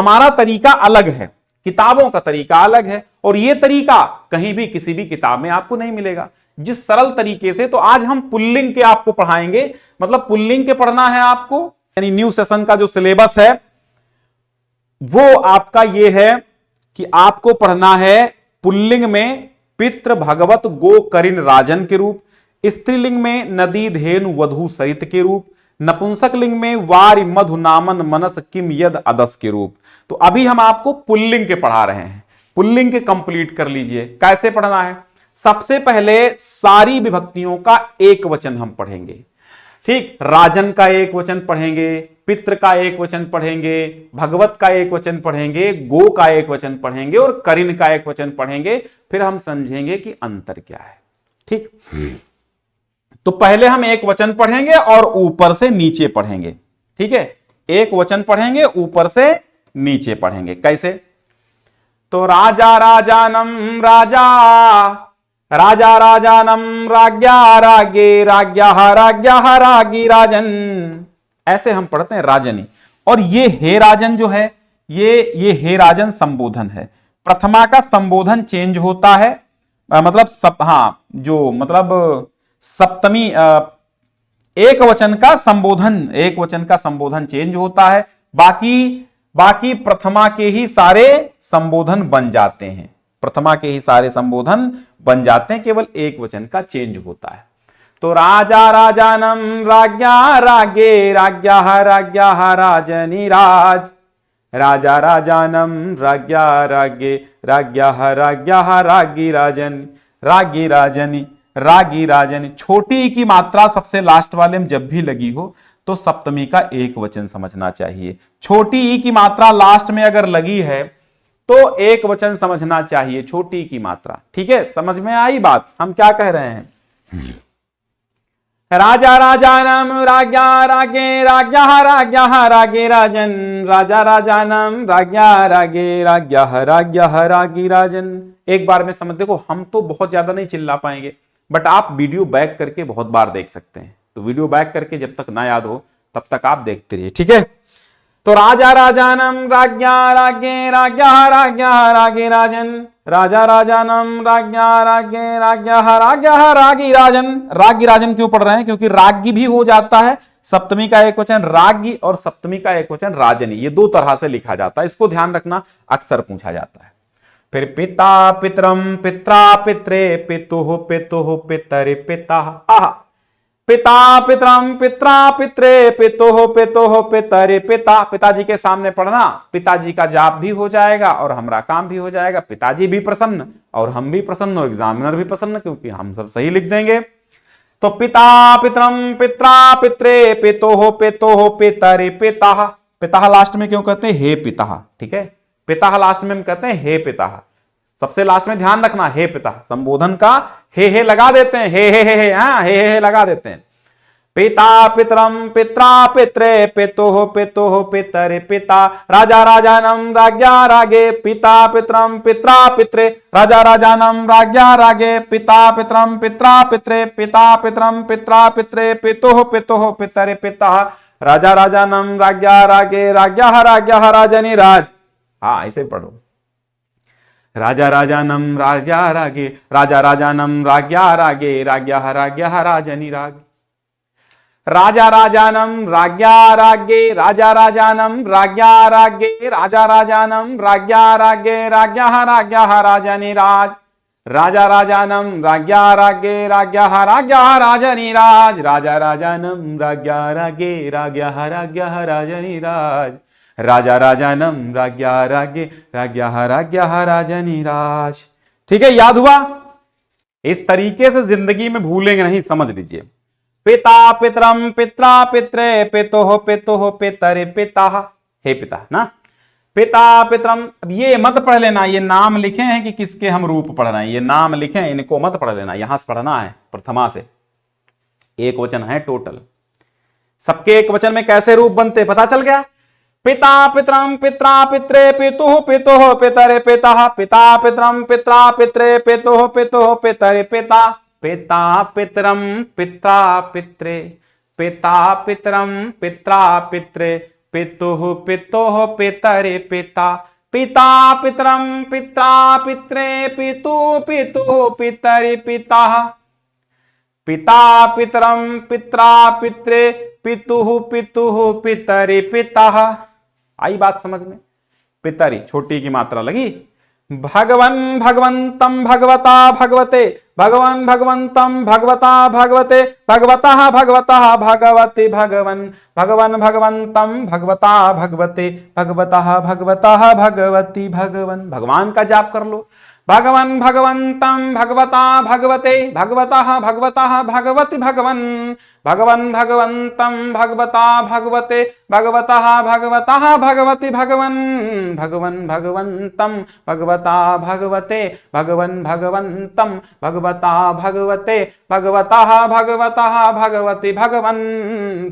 हमारा तरीका अलग है, किताबों का तरीका अलग है, और यह तरीका कहीं भी किसी भी किताब में आपको नहीं मिलेगा। जिस सरल तरीके से, तो आज हम पुल्लिंग के आपको पढ़ाएंगे, मतलब पुल्लिंग के पढ़ना है आपको, यानी न्यू सेशन का जो सिलेबस है वो आपका यह है कि आपको पढ़ना है पुल्लिंग में पितृ भगवत गो करिन राजन के रूप, स्त्रीलिंग में नदी धेनु वधु सरित के रूप, नपुंसक लिंग में वारि मधु नामन मनस किम यद अदस के रूप। तो अभी हम आपको पुल्लिंग के पढ़ा रहे हैं, पुल्लिंग के कंप्लीट कर लीजिए। कैसे पढ़ना है? सबसे पहले सारी विभक्तियों का एक वचन हम पढ़ेंगे, ठीक। राजन का एक वचन पढ़ेंगे, पितृ का एक वचन पढ़ेंगे, भगवत का एक वचन पढ़ेंगे, गो का एक वचन पढ़ेंगे और करिन का एक वचन पढ़ेंगे। फिर हम समझेंगे कि अंतर क्या है, ठीक। तो पहले हम एक वचन पढ़ेंगे और ऊपर से नीचे पढ़ेंगे, ठीक है। एक वचन पढ़ेंगे, ऊपर से नीचे पढ़ेंगे। कैसे? तो राजा राजानम राजा, राजा राजानम राज्ञा राज्ञे राज्ञा राज्ञा राज्ञी राजन, ऐसे हम पढ़ते हैं राजनी। और ये हे राजन जो है, ये हे राजन संबोधन है। प्रथमा का संबोधन चेंज होता है, मतलब जो मतलब सप्तमी एक वचन का संबोधन चेंज होता है। बाकी प्रथमा के ही सारे संबोधन बन जाते हैं, प्रथमा के ही सारे संबोधन बन जाते हैं, केवल एक वचन का चेंज होता है। तो राजा राजानम राज्ञा राज्ञे राज्ञा राज्ञा राजनी राज, राजा राजानम राज्ञा राज्ञे राज्ञा राज्ञा राज्ञी राजन, राज्ञी राजनी रागी राजन। छोटी की मात्रा सबसे लास्ट वाले में जब भी लगी हो तो सप्तमी का एक वचन समझना चाहिए। छोटी ई की मात्रा लास्ट में अगर लगी है तो एक वचन समझना चाहिए, छोटी की मात्रा, ठीक है। समझ में आई बात? हम क्या कह रहे हैं? राजा राजानम राज्ञा राज्ञे राज्ञा राज्ञा राज्ञे राजन, राजा राजानम राज्ञा राज्ञे राज्ञा राज्ञा राज्ञी राजन। एक बार में समझ, देखो हम तो बहुत ज्यादा नहीं चिल्ला पाएंगे, बट आप वीडियो बैक करके बहुत बार देख सकते हैं। तो वीडियो बैक करके जब तक ना याद हो तब तक आप देखते रहिए, ठीक है। तो राजा राजानम राज्ञा राज्ञे राज्ञा राज्ञा राज्ञे राजन, राजा राजानम राज्ञा राज्ञे राज्ञा राज्ञा राज्ञी राजन। राज्ञी राजन क्यों पढ़ रहे हैं? क्योंकि राज्ञी भी हो जाता है, सप्तमी का एक वचन राज्ञी और सप्तमी का एक वचन राजनी, ये दो तरह से लिखा जाता है, इसको ध्यान रखना, अक्सर पूछा जाता है। फिर पिता पितरम पित्रा पित्रे पितुः पितुः पितरे पिता, पिता पितरम पित्रा पित्रे पितुः पितुः पितरे पिता। पिताजी के सामने पढ़ना, पिताजी का जाप भी हो जाएगा और हमारा काम भी हो जाएगा, पिताजी भी प्रसन्न और हम भी प्रसन्न, एग्जामिनर भी प्रसन्न, क्योंकि हम सब सही लिख देंगे। तो पिता पितरम पित्रा पित्रे पितुः पितुः पितरे पिता। पिता लास्ट में क्यों कहते हैं? हे पिता, ठीक है। पिता लास्ट में हम कहते हैं हे पिता, सबसे लास्ट में ध्यान रखना, हे पिता। संबोधन का हे लगा देते हैं, हे हाँ, हे लगा देते हैं। पिता पितरम पित्रा पित्रे पितुः पितुः पितरे पिता, राजा राजानम राज्ञा राज्ञे पिता पितरम पित्रा पित्रे, राजा राजानम राज्ञा राज्ञे पिता पितरम पित्रा पित्रे, पिता पितरम पित्रा पित्रे पितुः पितुः पितरे पिता, राजा राजानम राज्ञा राज्ञे राज्ञा राज्ञा राजनी राज। हाँ, ऐसे पढ़ो। राजा राजानम राज्ञा राज्ञे राजा राजानम राज्ञा राज्ञे राज्ञा राज्ञा राजनी राज, राजा राजानम राज्ञा राज्ञे राजा राजानम राज्ञा राज्ञे राजा राजानम राज्ञा राज्ञे राज्ञा राज्ञा राजनी राज, राजा राजानम राज्ञा राज्ञे राज्ञा राज्ञा राजनी राज, राजा राजानम राज्ञा राज्ञे राज्ञा राज्ञा राजनी राज, राजा राजानम राज्ञा राज्ञे राज्ञा राज्ञा राजनी राज। ठीक है, याद हुआ? इस तरीके से जिंदगी में भूलेंगे नहीं, समझ लीजिए। पिता पितरम पित्रा पित्रे पितुः पितुः पितरे पिता, हे पिता ना, पिता पितरम। अब ये मत पढ़ लेना, ये नाम लिखे हैं कि किसके हम रूप पढ़ रहे हैं, ये नाम लिखे हैं, इनको मत पढ़ लेना, यहां से पढ़ना है प्रथमा से। एक वचन है टोटल, सबके एक वचन में कैसे रूप बनते पता चल गया। पिता पितरम पित्रा पित्रे पितुः पितुः पितरे पिता, पिता पितरम पित्रा पित्रे पितुः पितुः पितरे पिता, पिता पितरम पित्रा पित्रे पिता पितरम पित्रा पित्रे पितुः पितुः पितरि पिता पिता पितरम पिता पित्रे पितु पितुः पितरि पिता पिता पितरम पित्रा पित्रे पितुः पितुः पितरि पिता। आई बात समझ में? पितरि छोटी की मात्रा लगी। भगवन भगवंतम भगवता भगवते भगवन भगवंतम भगवता भगवते भगवतः भगवतः भगवते भगवन भगवन भगवंतम भगवता भगवते भगवतः भगवतः भगवती भगवन। भगवान का जाप कर लो। भगवन भगवंतम भगवता भगवते भगवतः भगवतः भगवति भगवन भगवन भगवंतम भगवता भगवते भगवतः भगवतः भगवति भगवन भगवन भगवंतम भगवता भगवते भगवन भगवंतम भगवता भगवते भगवतः भगवतः भगवति भगवन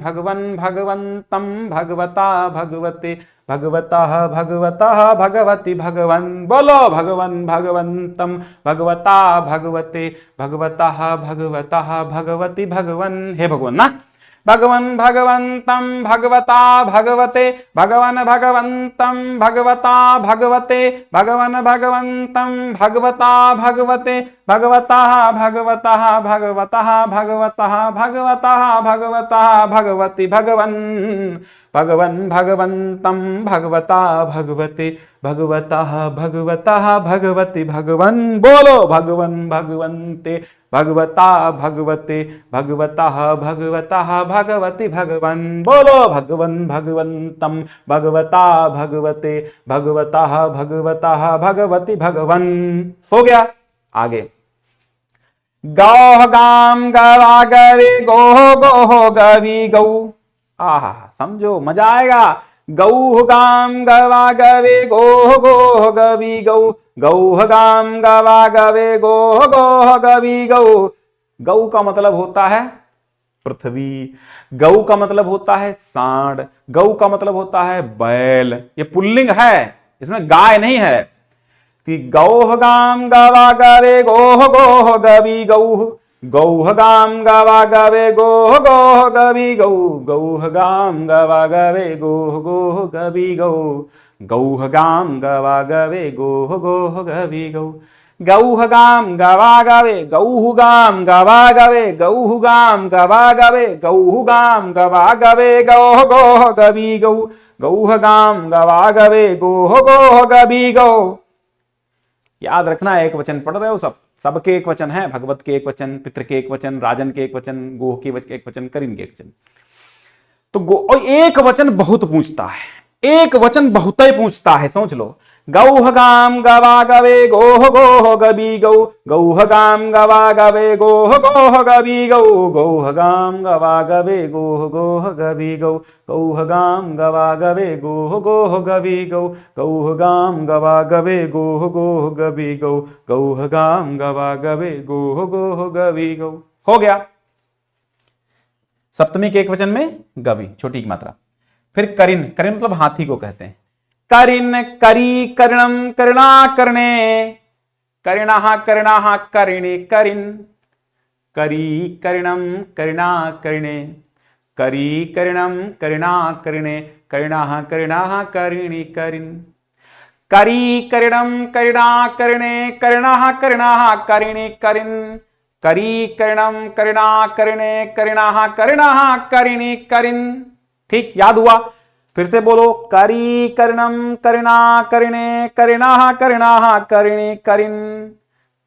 भगवन भगवंतम भगवता भगवते भगवतः भगवतः भगवति भगवन। बोलो भगवन भगवंतम भगवता भगवते भगवतः भगवतः भगवति भगवन। हे भगवान ना, भगवन भगवंतम भगवता भगवते भगवन भगवंतम भगवता भगवते भगवन भगवंतम भगवता भगवते भगवतः भगवतः भगवतः भगवतः भगवतः भगवतः भगवति भगवन भगवन भगवंतम भगवता भगवते भगवतः भगवतः भगवति भगवन। बोलो भगवन भगवंते भगवता भगवते भगवतः भगवतः भगवति भगवन। बोलो भगवन भगवंतम भगवता भगवते भगवतः भगवतः भगवति भगवन। हो गया। आगे गौह गाम गवा गवे गोह गोह गवी गौ। आहा, समझो मजा आएगा। गौह गाम गवा गवे गोह गोह गवी गौ गौह गाम गवा गवे गोह गोह गवी गौ। गौ का मतलब होता है पृथ्वी, गौ का मतलब होता है सांड, गौ का मतलब होता है बैल। ये पुल्लिंग है, इसमें गाय नहीं है। कि गौह गाम गवा गवे गोह गोह गवी गौ गौह गाम गवा गवे गोह गोह गवी गौ गौह गाम गवा गवे गोह गोह गवी गौ गौह गाम गवा गवे गोह गोह गवी गौ गौह गाम गवा गवे गौह गाम गवा गवे गौह गाम गवा गवे गौह गाम गवा गवे गोह गोह गवी गौ गौह गाम गवा गवे गोह गोह गवी गौ। याद रखना, एक वचन पढ़ रहे हो सब, सबके एक वचन है। भगवत के एक वचन, पितृ के एक वचन, राजन के एक वचन, गोह के एक वचन, करीन के एक वचन। तो और एक वचन बहुत पूछता है, एक वचन बहुत ही पूछता है, समझ लो। गौह गाम गवा गवे गोह गोह गवी गौ गौह गाम गवा गवे गोह गोह गवी गौ गौह गाम गवा गवे गोह गोह गवी गौ गौह गाम गवा गवे गोह गोह गवी गौ गौह गाम गवा गवे गोह गोह गवी गौ गौह गाम गवा गवे गोह गोह गवी गौ। हो गया। सप्तमी के एक वचन में गवी, छोटी की मात्रा। फिर करिन, करिन मतलब हाथी को कहते हैं। करिन करी करणम करणा करणे करिणः करिणः करिणे करिन करी करिणम करिणा करिणे करी करिणम करिणा करिणे करिणः करिणः करिणि करिन करी करिणम करिणा करिणे करिणः करिणः करिणि करिन करी करिणम करिणा करिणे करिणः करिणः करिणि करिन। ठीक, याद हुआ? फिर से बोलो। करी करिणम करिणा करिणे करिणः करिणः करिणि करिन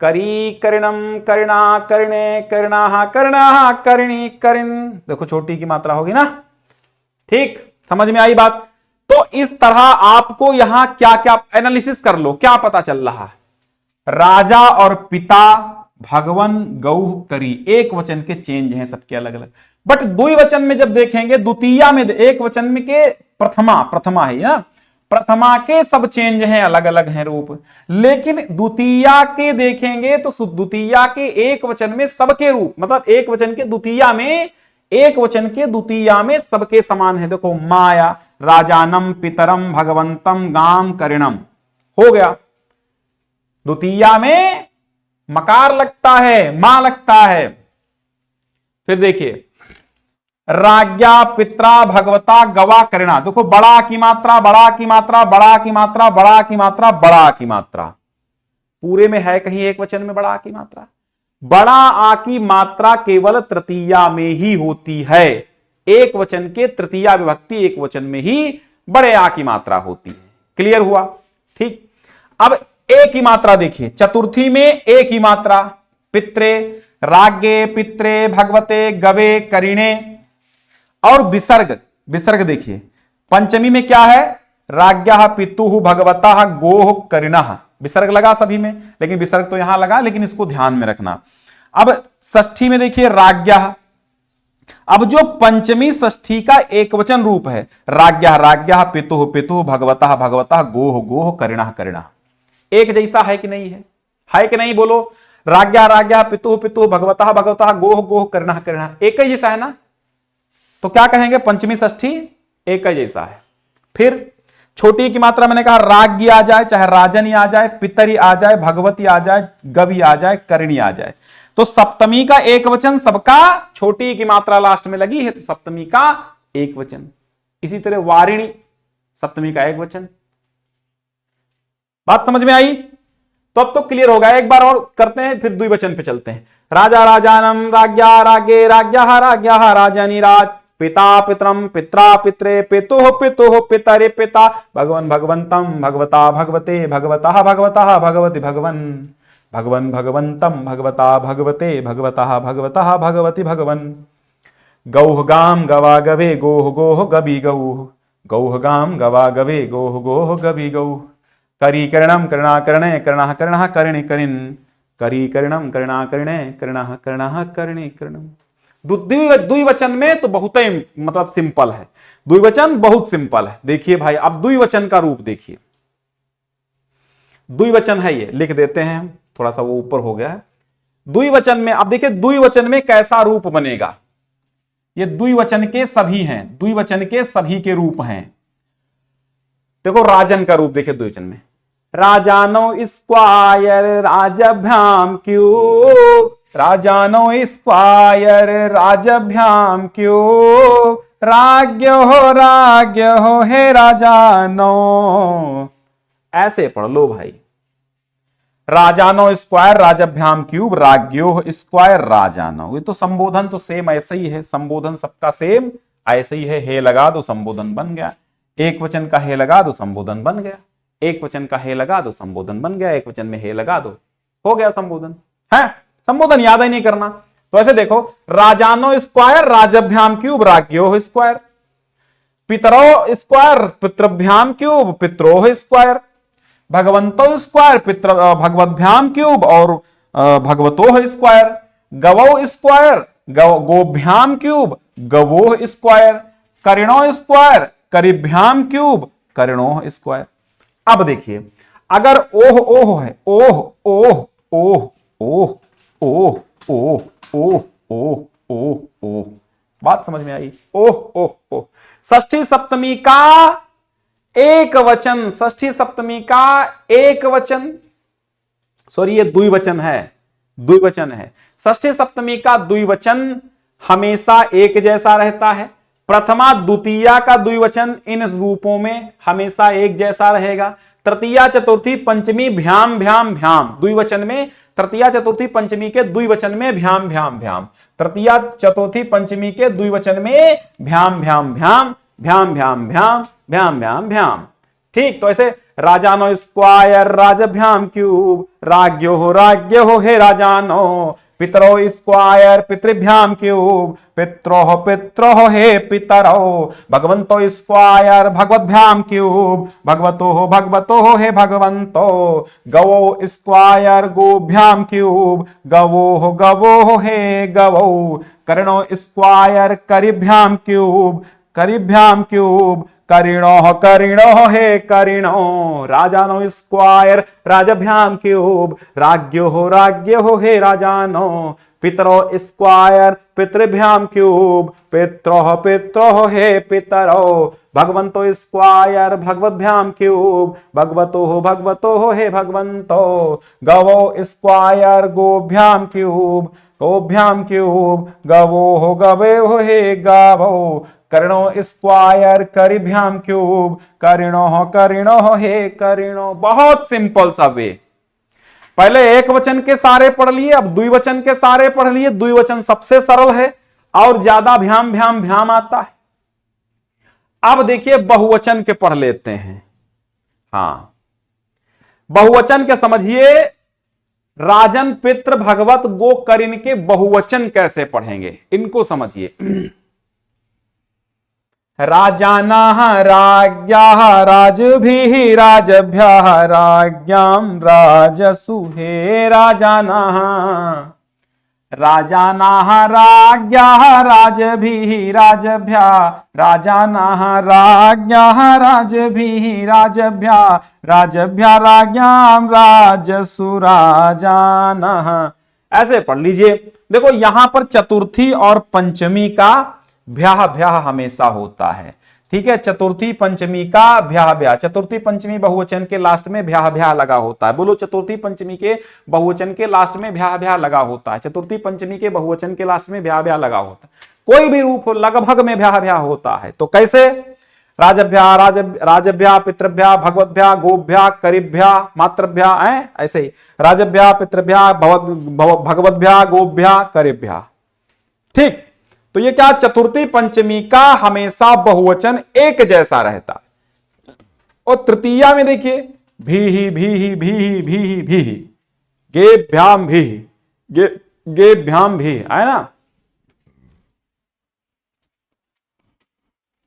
करी करिणम करिणा करिणे करिणः करिणः करिणि करिन। देखो छोटी की मात्रा होगी ना। ठीक, समझ में आई बात? तो इस तरह आपको यहां क्या क्या एनालिसिस कर लो, क्या पता चल रहा है। राजा और पिता, भगवन, गौह, करी, एक वचन के चेंज हैं सबके अलग अलग। बट द्विवचन में जब देखेंगे, द्वितीया में, एक वचन में के प्रथमा है ना, प्रथमा के सब चेंज हैं, अलग अलग हैं रूप। लेकिन द्वितीया के देखेंगे तो द्वितीया के एक वचन में सबके रूप, मतलब एक वचन के द्वितीया में, एक वचन के द्वितीया में सबके समान है। देखो, माया, राजानम, पितरम, भगवंतम, गाम, करिणम। हो गया। द्वितीया में मकार लगता है, मां लगता है। फिर देखिए, राज्ञा पित्रा भगवता गवा करिणा। देखो बड़ा की मात्रा, बड़ा की मात्रा, बड़ा की मात्रा, बड़ा की मात्रा, बड़ा की मात्रा, पूरे में है कहीं एक वचन में बड़ा की मात्रा? बड़ा आ की मात्रा केवल तृतीया में ही होती है। एक वचन के तृतीया विभक्ति एक वचन में ही बड़े आ की मात्रा होती है। क्लियर हुआ? ठीक। अब ए की मात्रा देखिए, चतुर्थी में ए की मात्रा, पित्रे, राज्ञे, पित्रे, भगवते, गवे, करिणे। और विसर्ग, विसर्ग देखिए, पंचमी में क्या है? राज्ञा पितुः भगवता गोह करिणः। विसर्ग लगा सभी में, लेकिन विसर्ग तो यहां लगा, लेकिन इसको ध्यान में रखना। अब षष्ठी में देखिए राज्ञा। अब जो पंचमी षष्ठी का एक वचन रूप है, राज्ञा राज्ञा पितुः पितुः भगवता भगवता गोह गोह करिणः करिणः, एक जैसा है कि नहीं है? है कि नहीं बोलो? राज्ञा राज्ञा पितुः पितुः भगवता भगवता गोह गोह करिणः करिणः, एक ही जैसा है ना? तो क्या कहेंगे? पंचमी षष्ठी एक ही जैसा है। फिर छोटी की मात्रा मैंने कहा राज्ञी आ जाए, चाहे राजनी आ जाए, पितरी आ जाए, भगवती आ जाए, गवी आ जाए, करिणी आ जाए। तो सप्तमी का एक वचन सबका छोटी की मात्रा लास्ट में लगी है, तो सप्तमी का एक वचन। इसी तरह वारिणी, सप्तमी का एक वचन। बात समझ में आई? तो अब तो क्लियर हो गया। एक बार और करते हैं, फिर द्विवचन पे चलते हैं। राजा राजानम, राज्ञा राज्ञे, राज्ञा राज्ञा राजनी राज, पिता पितरम, पित्रा पित्रे, पितुः पितुः पितरे पिता, भगवन भगवंतम, भगवता भगवते, भगवता भगवता भगवती भगवन, भगवन भगवंतम, भगवता भगवते, भगवता भगवता भगवती भगवन। गौह गाम गवा गवे, गोह गोह गबी गौह, गौह गाम गवा गवे, गोह गोह गबी गौह। करी करणम करणा करणे, करणः करणः करिणी करिन, करी करणम करणा करणे, करणः करणः करिणी करणम। द्विवचन में तो बहुत ही मतलब सिंपल है, द्विवचन बहुत सिंपल है। देखिए भाई, अब द्विवचन का रूप देखिए। द्विवचन है ये, लिख देते हैं, थोड़ा सा वो ऊपर हो गया है। द्विवचन में अब देखिए, द्विवचन में कैसा रूप बनेगा? ये द्विवचन के सभी हैं, द्विवचन के सभी के रूप हैं। देखो राजन का रूप देखिए द्विवचन में, राजानो स्क्वायर राजभ्याम क्यूब, राजानो स्क्वायर राजभ्याम क्यूब, राज्ञो हे राजानो। ऐसे पढ़ लो भाई, राजानो स्क्वायर राजभ्याम क्यूब, राज्ञो स्क्वायर राजानो। ये तो संबोधन तो सेम ऐसे ही है, संबोधन सबका सेम ऐसे ही है। हे लगा दो संबोधन बन गया, एक वचन का हे लगा दो संबोधन बन गया, एक वचन का हे लगा दो संबोधन बन गया, एक वचन में हे लगा दो हो गया संबोधन। है संबोधन याद ही नहीं करना। तो ऐसे देखो, राजानो स्क्वायर राजभ्याम क्यूब, राज्ञो स्क्वायर, पितरो स्क्वायर पितृभ्याम क्यूब, पित्रोह स्क्वायर, भगवंतो स्क्वायर पितृ भगवद्भ्याम क्यूब और भगवतोह स्क्वायर, गवो स्क्वायर गोभ्याम क्यूब, गवोह स्क्वायर, करिणो स्क्वायर करिभ्याम क्यूब, करिणोह स्क्वायर। अब देखिए, अगर ओह ओह है, ओह ओह ओह ओह ओह ओह ओह ओह ओह ओह, बात समझ में आई? ओह ओह ओह। षष्ठी सप्तमी का एक वचन, षष्ठी सप्तमी का एक वचन, सॉरी ये द्विवचन है, द्विवचन है। षष्ठी सप्तमी का द्विवचन हमेशा एक जैसा रहता है। प्रथमा द्वितीया का द्विवचन इन रूपों में हमेशा एक जैसा रहेगा। तृतीया चतुर्थी पंचमी भ्याम भ्याम भ्याम, द्विवचन में तृतीया चतुर्थी पंचमी के द्विवचन में भ्याम भ्याम भ्याम, तृतीया चतुर्थी पंचमी के द्विवचन में भ्याम भ्याम भ्याम भ्याम भ्याम भ्याम भ्याम भ्याम भ्याम। ठीक, तो ऐसे राजानो स्क्वायर राजभ्याम क्यूब, राज्ञो हे राजानो, पितरो स्क्वायर पितृभ्याम क्यूब, पित्रो हे पितरो, भगवंतो स्क्वायर भगवद्भ्याम क्यूब, भगवतो हे भगवंतो, गवो स्क्वायर गोभ्याम क्यूब, गवो हे गवो, करिणो स्क्वायर करिभ्याम क्यूब, करिभ्याम क्यूब, करिणो करिणो हे करिणो, राजानो स्क्वायर राजभ्याम क्यूब, राज्यो हे राजानो, पितरो स्क्वायर पितृभ्याम क्यूब, पित्रो हे पितरो, भगवंतो स्क्वायर भगवद्भ्याम क्यूब, भगवतो हे भगवंतो, गवो स्क्वायर गोभ्याम क्यूब, गोभ्याम क्यूब, गवे हे गावो, करिणो स्क्वायर करिभ्याम क्यूब, करिणो हे करिणो। बहुत सिंपल सा वे। पहले एक वचन के सारे पढ़ लिए, अब द्विवचन के सारे पढ़ लिए। द्विवचन सबसे सरल है और ज्यादा भ्याम भ्याम भ्याम आता है। अब देखिए बहुवचन के पढ़ लेते हैं। हाँ, बहुवचन के समझिए। राजन पितृ भगवत गो करिन के बहुवचन कैसे पढ़ेंगे, इनको समझिए। राजानाः राज्ञाः राजभिः राजभ्यः राज्ञां राजसुहे राजानाः, राजानाः राज्ञाः राजभिः राजभ्यः राजानाः राज्ञाः राजभिः राजभ्यः राजभ्यः राज्ञां राजसुराजानाः। ऐसे पढ़ लीजिए। देखो यहां पर चतुर्थी और पंचमी का भ्याह भ्याह हमेशा होता है। ठीक है, चतुर्थी पंचमी का भ्याह भ्याह, चतुर्थी पंचमी बहुवचन के लास्ट में भ्याह भ्याह लगा होता है। बोलो, चतुर्थी पंचमी के बहुवचन के लास्ट में भ्याह भ्याह लगा होता है। चतुर्थी पंचमी के बहुवचन के लास्ट में भ्याह भ्याह लगा होता है। कोई भी रूप हो लगभग में भ्याह भ्याह होता है। तो कैसे? राजभ्या राजभ्या पितृभ्या भगवद्भ्या गोभ्या करिभ्या मातृभ्या, ऐसे ही राजभ्या पितृभ्या भगवद्भ्या गोभ्या करिभ्या। ठीक, तो ये क्या, चतुर्थी पंचमी का हमेशा बहुवचन एक जैसा रहता है। और तृतीया में देखिए भीहि भीहि भीहि भीहि भीहि, गेभ्याम भीहि गेभ्याम भीहि, है ना।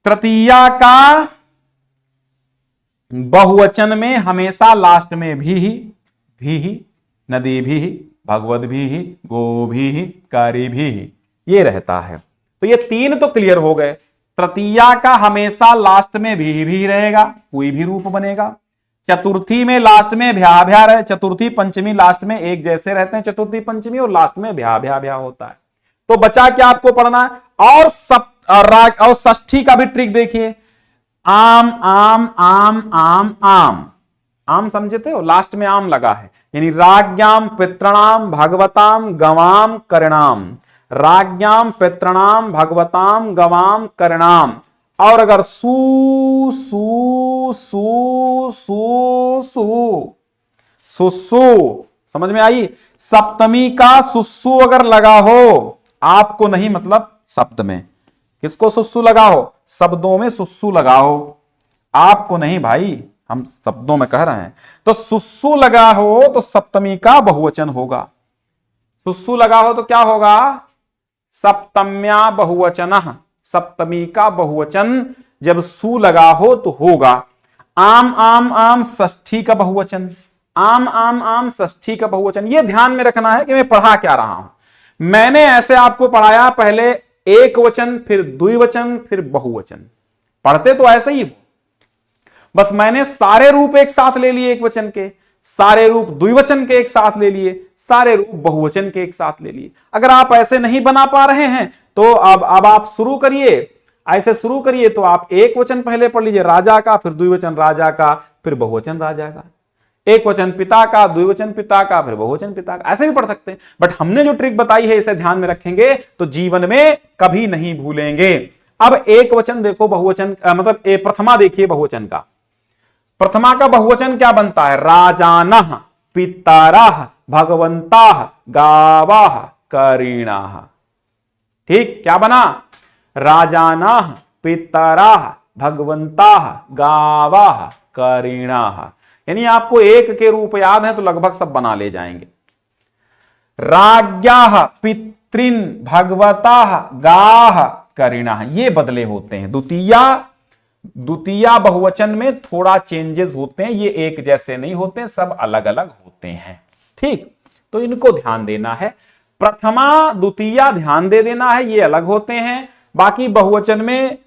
तृतीया का बहुवचन में हमेशा लास्ट में भीहि भीहि, नदी भीहि भगवद भीहि गो भीहि करि भीहि, ये रहता है। तो ये तीन तो क्लियर हो गए। तृतीया का हमेशा लास्ट में भी रहेगा, कोई भी रूप बनेगा। चतुर्थी में लास्ट में भ्या भ्या रहे, चतुर्थी पंचमी लास्ट में एक जैसे रहते हैं, चतुर्थी पंचमी, और लास्ट में भ्या भ्या भ्या होता है। तो बचा क्या आपको पढ़ना है? और षष्ठी का भी ट्रिक देखिए। आम आम आम आम आम, आम समझते हो, लास्ट में आम लगा है, यानी राज्ञाम पितृणाम भगवताम गवाम करिणाम, राज्ञाम पितृणाम भगवताम गवाम करिणाम। और अगर सु सु सु सु सु सुसु, समझ में आई? सप्तमी का सुसु अगर लगा हो, आपको नहीं, मतलब सप्त में किसको सुसु लगा हो? शब्दों में सुसु लगा हो, आपको नहीं भाई, हम शब्दों में कह रहे हैं। तो सुसु लगा हो तो सप्तमी का बहुवचन होगा। सुसु लगा हो तो क्या होगा? सप्तम्या बहुवचनः, सप्तमी का बहुवचन जब सु लगा हो तो होगा। आम आम आम षष्ठी का बहुवचन, आम आम आम षष्ठी का बहुवचन। ये ध्यान में रखना है कि मैं पढ़ा क्या रहा हूं। मैंने ऐसे आपको पढ़ाया, पहले एक वचन फिर द्विवचन फिर बहुवचन, पढ़ते तो ऐसे ही हो, बस मैंने सारे रूप एक साथ ले लिए एक वचन के, सारे रूप द्विवचन के एक साथ ले लिए, सारे रूप बहुवचन के एक साथ ले लिए। अगर आप ऐसे नहीं बना पा रहे हैं तो अब आप शुरू करिए, ऐसे शुरू करिए। तो आप एक वचन पहले पढ़ लीजिए राजा का, फिर द्विवचन राजा का, फिर बहुवचन राजा का, एक वचन पिता का, द्विवचन पिता का, फिर बहुवचन पिता का, ऐसे भी पढ़ सकते हैं। बट हमने जो ट्रिक बताई है इसे ध्यान में रखेंगे तो जीवन में कभी नहीं भूलेंगे। अब एक वचन देखो, बहुवचन मतलब प्रथमा देखिए बहुवचन का। प्रथमा का बहुवचन क्या बनता है? राजानः पितरः भगवंताः गावाः करिणाः। ठीक, क्या बना? राजानः पितरः भगवंताः गावाः करिणाः। यानी आपको एक के रूप याद है तो लगभग सब बना ले जाएंगे। राज्ञाः पितृन् भगवताः गाः करिणाः, ये बदले होते हैं। द्वितीया बहुवचन में थोड़ा चेंजेस होते हैं, ये एक जैसे नहीं होते, सब अलग अलग होते हैं। ठीक, तो इनको ध्यान देना है। प्रथमा द्वितीया ध्यान दे देना है, ये अलग होते हैं। बाकी बहुवचन में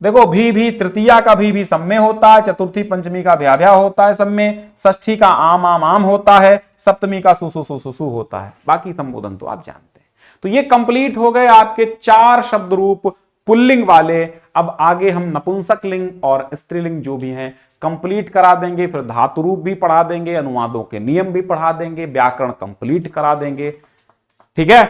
देखो भी तृतीया का भी सब में होता है, चतुर्थी पंचमी का भ्या होता है सब में, षष्ठी का आम आम आम होता है, सप्तमी का सुसु सुसु सु होता है, बाकी संबोधन तो आप जानते हैं। तो ये कंप्लीट हो गए आपके 4 शब्द रूप पुल्लिंग वाले। अब आगे हम नपुंसक लिंग और स्त्रीलिंग जो भी हैं कंप्लीट करा देंगे, फिर धातु रूप भी पढ़ा देंगे, अनुवादों के नियम भी पढ़ा देंगे, व्याकरण कंप्लीट करा देंगे। ठीक है।